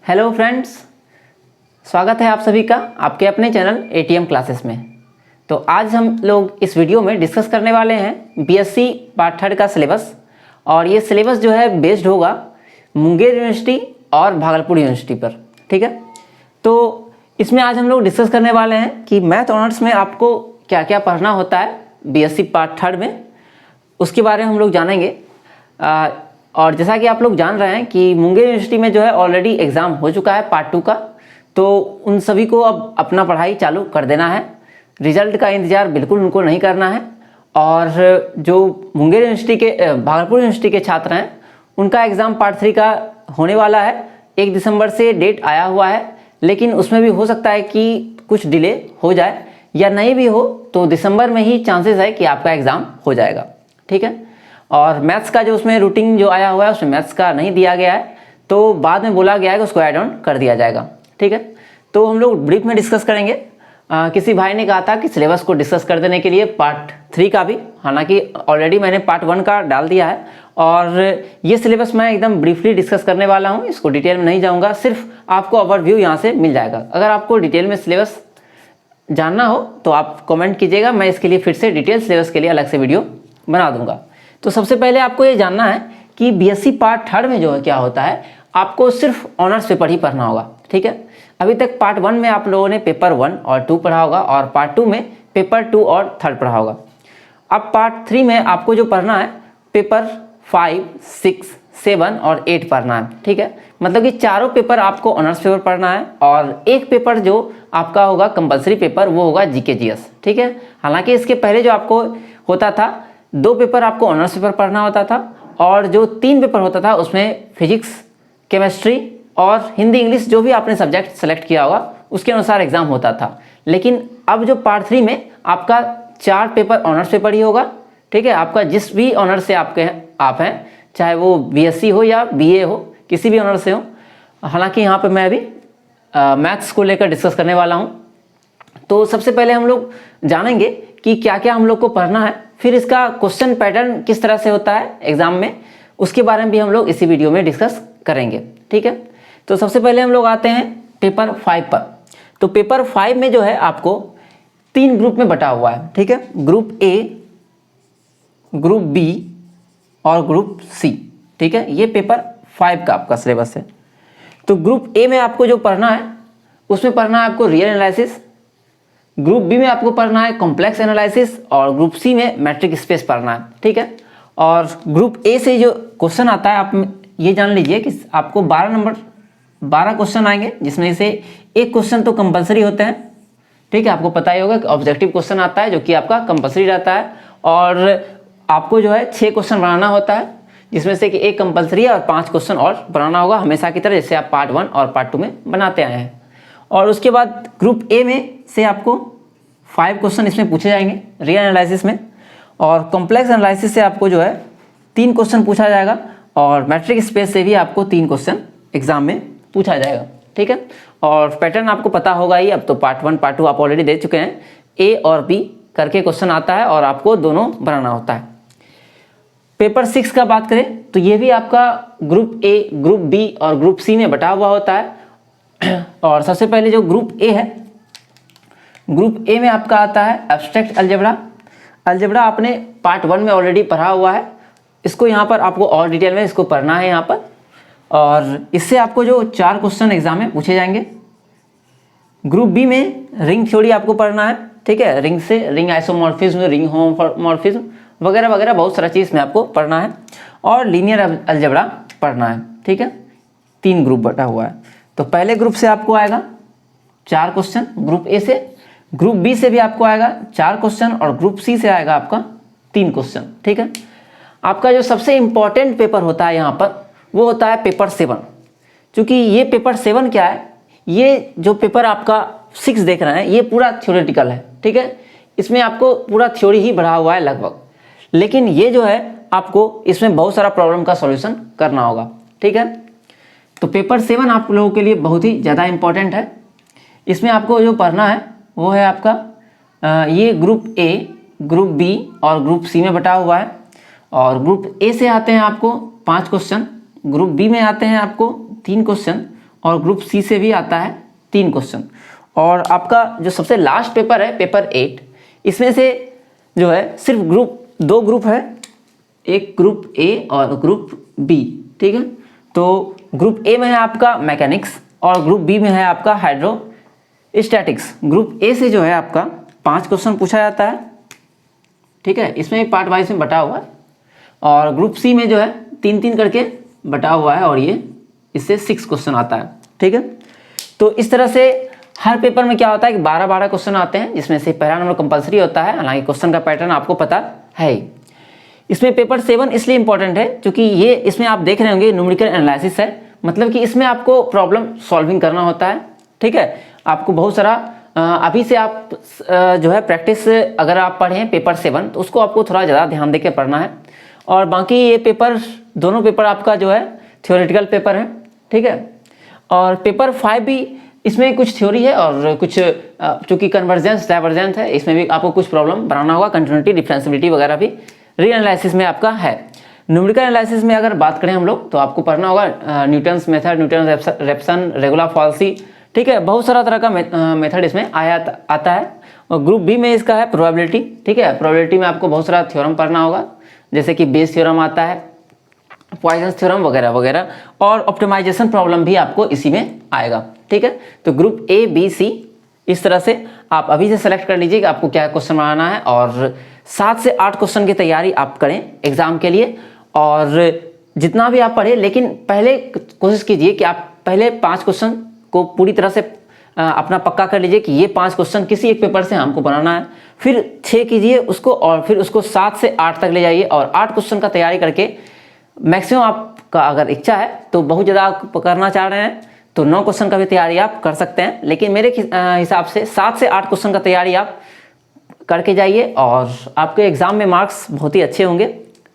Hello friends, स्वागत है आप सभी का आपके अपने चैनल एटीएम क्लासेस में। तो आज हम लोग इस वीडियो में डिस्कस करने वाले हैं बीएससी पार्ट 3 का सिलेबस। और ये सिलेबस जो है बेस्ड होगा मुंगेर यूनिवर्सिटी और भागलपुर यूनिवर्सिटी पर। ठीक है, तो इसमें आज हम लोग डिस्कस करने वाले हैं कि मैथ ऑनर्स में आपको क्या क्या पढ़ना होता है बीएससी पार्ट 3 में, उसके बारे में हम लोग जानेंगे। और जैसा कि आप लोग जान रहे हैं कि मुंगेर यूनिवर्सिटी में जो है ऑलरेडी एग्ज़ाम हो चुका है पार्ट 2 का, तो उन सभी को अब अपना पढ़ाई चालू कर देना है। रिजल्ट का इंतज़ार बिल्कुल उनको नहीं करना है। और जो मुंगेर यूनिवर्सिटी के भागलपुर यूनिवर्सिटी के छात्र हैं उनका एग्ज़ाम पार्ट 3 का होने वाला है। 1 दिसंबर से डेट आया हुआ है, लेकिन उसमें भी हो सकता है कि कुछ डिले हो जाए या नहीं भी हो, तो दिसंबर में ही चांसेस है कि आपका एग्ज़ाम हो जाएगा। ठीक है, और मैथ्स का जो उसमें रूटीन जो आया हुआ है उसमें मैथ्स का नहीं दिया गया है, तो बाद में बोला गया है कि उसको ऐड ऑन कर दिया जाएगा। ठीक है, तो हम लोग ब्रीफ में डिस्कस करेंगे। किसी भाई ने कहा था कि सिलेबस को डिस्कस कर देने के लिए पार्ट 3 का भी, हालांकि ऑलरेडी मैंने पार्ट 1 का डाल दिया है और ये सिलेबस मैं एकदम ब्रीफली डिस्कस करने वाला हूँ। इसको डिटेल में नहीं जाऊँगा, सिर्फ आपको ओवरव्यू यहाँ से मिल जाएगा। अगर आपको डिटेल में सिलेबस जानना हो तो आप कमेंट कीजिएगा, मैं इसके लिए फिर से डिटेल सिलेबस के लिए अलग से वीडियो बना दूंगा। तो सबसे पहले आपको ये जानना है कि बीएससी पार्ट 3 में जो है क्या होता है, आपको सिर्फ ऑनर्स पेपर ही पढ़ना होगा। ठीक है, अभी तक पार्ट 1 में आप लोगों ने पेपर 1 और 2 पढ़ा होगा और पार्ट 2 में पेपर 2 और 3 पढ़ा होगा। अब पार्ट 3 में आपको जो पढ़ना है पेपर 5, 6, 7 और 8 पढ़ना है। ठीक है, मतलब कि चारों पेपर आपको ऑनर्स पेपर पढ़ना है और एक पेपर जो आपका होगा कंपलसरी पेपर, वो होगा जीके जीएस। ठीक है, हालांकि इसके पहले जो आपको होता था 2 पेपर आपको ऑनर्स पेपर पढ़ना होता था और जो 3 पेपर होता था उसमें फिजिक्स, केमिस्ट्री और हिंदी इंग्लिश, जो भी आपने सब्जेक्ट सेलेक्ट किया होगा उसके अनुसार एग्जाम होता था। लेकिन अब जो पार्ट 3 में आपका 4 पेपर ऑनर्स पेपर ही होगा। ठीक है, आपका जिस भी ऑनर्स से आप हैं, चाहे वो बीएससी हो या बीए हो, किसी भी ऑनर्स से हो। हालांकि यहाँ पे मैं अभी मैथ्स को लेकर डिस्कस करने वाला हूँ। तो सबसे पहले हम लोग जानेंगे कि क्या क्या हम लोग को पढ़ना है, फिर इसका क्वेश्चन पैटर्न किस तरह से होता है एग्जाम में, उसके बारे में भी हम लोग इसी वीडियो में डिस्कस करेंगे। ठीक है, तो सबसे पहले हम लोग आते हैं पेपर 5 पर। तो पेपर 5 में जो है आपको 3 ग्रुप में बटा हुआ है। ठीक है, ग्रुप ए, ग्रुप बी और ग्रुप सी। ठीक है, ये पेपर 5 का आपका सिलेबस है। तो ग्रुप ए में आपको जो पढ़ना है उसमें पढ़ना है आपको रियल एनालिसिस, ग्रुप बी में आपको पढ़ना है कॉम्प्लेक्स एनालिसिस और ग्रुप सी में मैट्रिक स्पेस पढ़ना है। ठीक है, और ग्रुप ए से जो क्वेश्चन आता है, आप ये जान लीजिए कि आपको 12 क्वेश्चन आएंगे, जिसमें से एक क्वेश्चन तो कंपलसरी होते हैं। ठीक है, आपको पता ही होगा कि ऑब्जेक्टिव क्वेश्चन आता है जो कि आपका कंपलसरी रहता है और आपको जो है 6 क्वेश्चन बनाना होता है, जिसमें से कि एक कंपलसरी है और 5 क्वेश्चन और बनाना होगा हमेशा की तरह, जैसे आप पार्ट 1 और पार्ट 2 में बनाते आए हैं। और उसके बाद ग्रुप ए में से आपको 5 क्वेश्चन इसमें पूछे जाएंगे रियल एनालिसिस में, और कॉम्प्लेक्स एनालिसिस से आपको जो है 3 क्वेश्चन पूछा जाएगा और मैट्रिक स्पेस से भी आपको 3 क्वेश्चन एग्जाम में पूछा जाएगा। ठीक है, और पैटर्न आपको पता होगा ही, अब तो पार्ट 1 पार्ट 2 आप ऑलरेडी दे चुके हैं। ए और बी करके क्वेश्चन आता है और आपको दोनों बनाना होता है। पेपर 6 का बात करें तो ये भी आपका ग्रुप ए, ग्रुप बी और ग्रुप सी में बटा हुआ होता है। और सबसे पहले जो ग्रुप ए है, ग्रुप ए में आपका आता है एब्स्ट्रैक्ट अलजेब्रा। अलजेब्रा आपने पार्ट 1 में ऑलरेडी पढ़ा हुआ है, इसको यहाँ पर आपको और डिटेल में इसको पढ़ना है यहाँ पर। और इससे आपको जो 4 क्वेश्चन एग्जाम में पूछे जाएंगे। ग्रुप बी में रिंग थ्योरी आपको पढ़ना है। ठीक है, रिंग से रिंग आइसोमॉर्फिज्म, रिंग होमोमॉर्फिज्म वगैरह वगैरह बहुत सारा चीज़ में आपको पढ़ना है और लीनियर अलजेब्रा पढ़ना है। ठीक है, 3 ग्रुप बटा हुआ है। तो पहले ग्रुप से आपको आएगा 4 क्वेश्चन ग्रुप ए से, ग्रुप बी से भी आपको आएगा 4 क्वेश्चन और ग्रुप सी से आएगा आपका 3 क्वेश्चन। ठीक है, आपका जो सबसे इंपॉर्टेंट पेपर होता है यहाँ पर वो होता है पेपर 7। क्योंकि ये पेपर 7 क्या है, ये जो पेपर आपका 6 देख रहे हैं ये पूरा थ्योरेटिकल है। ठीक है, इसमें आपको पूरा थ्योरी ही बढ़ा हुआ है लगभग, लेकिन ये जो है आपको इसमें बहुत सारा प्रॉब्लम का सॉल्यूशन करना होगा। ठीक है, तो पेपर 7 आप लोगों के लिए बहुत ही ज़्यादा इंपॉर्टेंट है। इसमें आपको जो पढ़ना है वो है आपका ये ग्रुप ए, ग्रुप बी और ग्रुप सी में बटा हुआ है। और ग्रुप ए से आते हैं आपको 5 क्वेश्चन, ग्रुप बी में आते हैं आपको 3 क्वेश्चन और ग्रुप सी से भी आता है 3 क्वेश्चन। और आपका जो सबसे लास्ट पेपर है पेपर 8, इसमें से जो है सिर्फ 2 ग्रुप है, एक ग्रुप ए और ग्रुप बी, ठीक है। तो ग्रुप ए में है आपका मैकेनिक्स और ग्रुप बी में है आपका हाइड्रोस्टैटिक्स। ग्रुप ए से जो है आपका 5 क्वेश्चन पूछा जाता है, ठीक है, इसमें भी पार्ट वाइज में बटा हुआ है। और ग्रुप सी में जो है 3-3 करके बटा हुआ है और ये इससे 6 क्वेश्चन आता है, ठीक है। तो इस तरह से हर पेपर में क्या होता है कि 12-12 क्वेश्चन आते हैं, जिसमें से पहला नंबर कंपलसरी होता है। हालांकि क्वेश्चन का पैटर्न आपको पता है ही। इसमें पेपर 7 इसलिए इंपॉर्टेंट है क्योंकि ये इसमें आप देख रहे होंगे न्यूमेरिकल एनालिसिस है, मतलब कि इसमें आपको प्रॉब्लम सॉल्विंग करना होता है, ठीक है। आपको बहुत सारा अभी से आप जो है प्रैक्टिस अगर आप पढ़ें पेपर 7 तो उसको आपको थोड़ा ज़्यादा ध्यान देकर पढ़ना है। और बाकी ये पेपर दोनों पेपर आपका जो है थ्योरेटिकल पेपर है, ठीक है। और पेपर 5 भी इसमें कुछ थ्योरी है और कुछ चूँकि कन्वर्जेंस डाइवर्जेंस है, इसमें भी आपको कुछ प्रॉब्लम बनाना होगा। कंटिन्यूटी डिफरेंशियबिलिटी वगैरह भी री एनालिसिस में आपका है। न्यूमेरिकल एनालिसिस में अगर बात करें हम लोग तो आपको पढ़ना होगा Newton's method, Newton's Raphson, regular falsies, ठीक है। बहुत सारा तरह का मेथड इसमें आता है। और ग्रुप बी में इसका है प्रोबेबिलिटी, ठीक है। प्रोबेबिलिटी में आपको बहुत सारा थ्योरम पढ़ना होगा, जैसे कि बेस थ्योरम आता है, पॉइजन्स थ्योरम वगैरह वगैरह, और ऑप्टिमाइजेशन प्रॉब्लम भी आपको इसी में आएगा, ठीक है। तो ग्रुप ए बी सी इस तरह से आप अभी से सेलेक्ट कर लीजिए कि आपको क्या क्वेश्चन बनाना है। और 7 से 8 क्वेश्चन की तैयारी आप करें एग्जाम के लिए। और जितना भी आप पढ़ें, लेकिन पहले कोशिश कीजिए कि आप पहले 5 क्वेश्चन को पूरी तरह से अपना पक्का कर लीजिए कि ये 5 क्वेश्चन किसी एक पेपर से हमको बनाना है। फिर 6 कीजिए उसको, और फिर उसको 7 से 8 तक ले जाइए। और 8 क्वेश्चन का तैयारी करके मैक्सिमम आपका अगर इच्छा है तो बहुत ज़्यादा आप करना चाह रहे हैं तो 9 क्वेश्चन का भी तैयारी आप कर सकते हैं। लेकिन मेरे हिसाब से 7 से 8 क्वेश्चन का तैयारी आप करके जाइए और आपके एग्ज़ाम में मार्क्स बहुत ही अच्छे होंगे,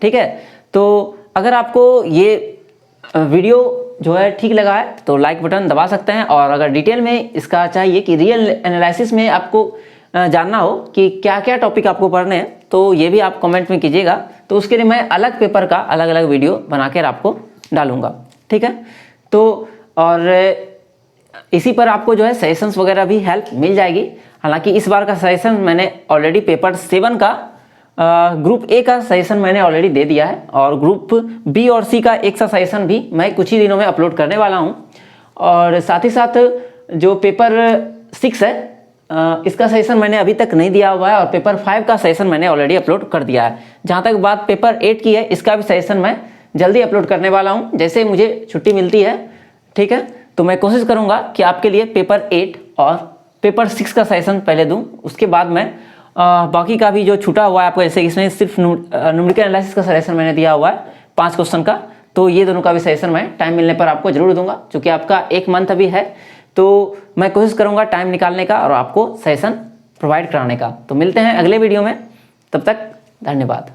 ठीक है। तो अगर आपको ये वीडियो जो है ठीक लगा है तो लाइक बटन दबा सकते हैं। और अगर डिटेल में इसका चाहिए कि रियल एनालिसिस में आपको जानना हो कि क्या क्या टॉपिक आपको पढ़ने हैं तो ये भी आप कमेंट में कीजिएगा, तो उसके लिए मैं अलग पेपर का अलग अलग वीडियो बनाकर आपको डालूंगा, ठीक है। तो और इसी पर आपको जो है सजेशंस वगैरह भी हेल्प मिल जाएगी। हालांकि इस बार का सजेशन मैंने ऑलरेडी पेपर 7 का ग्रुप ए का सजेशन मैंने ऑलरेडी दे दिया है, और ग्रुप बी और सी का एक सा सजेशन भी मैं कुछ ही दिनों में अपलोड करने वाला हूं। और साथ ही साथ जो पेपर 6 है इसका सजेशन मैंने अभी तक नहीं दिया हुआ है, और पेपर 5 का सजेशन मैंने ऑलरेडी अपलोड कर दिया है। जहां तक बात पेपर 8 की है, इसका भी सजेशन मैं जल्दी अपलोड करने वाला हूं, जैसे मुझे छुट्टी मिलती है, ठीक है। तो मैं कोशिश करूंगा कि आपके लिए पेपर 8 और पेपर 6 का सजेशन पहले दूं, उसके बाद मैं बाकी का भी जो छूटा हुआ है आपको, जैसे इसमें सिर्फ न्यूमेरिकल एनालिसिस का सजेशन मैंने दिया हुआ है 5 क्वेश्चन का, तो ये दोनों का भी सजेशन मैं टाइम मिलने पर आपको जरूर दूंगा। क्योंकि आपका 1 मंथ अभी है तो मैं कोशिश करूंगा टाइम निकालने का और आपको सजेशन प्रोवाइड कराने का। तो मिलते हैं अगले वीडियो में, तब तक धन्यवाद।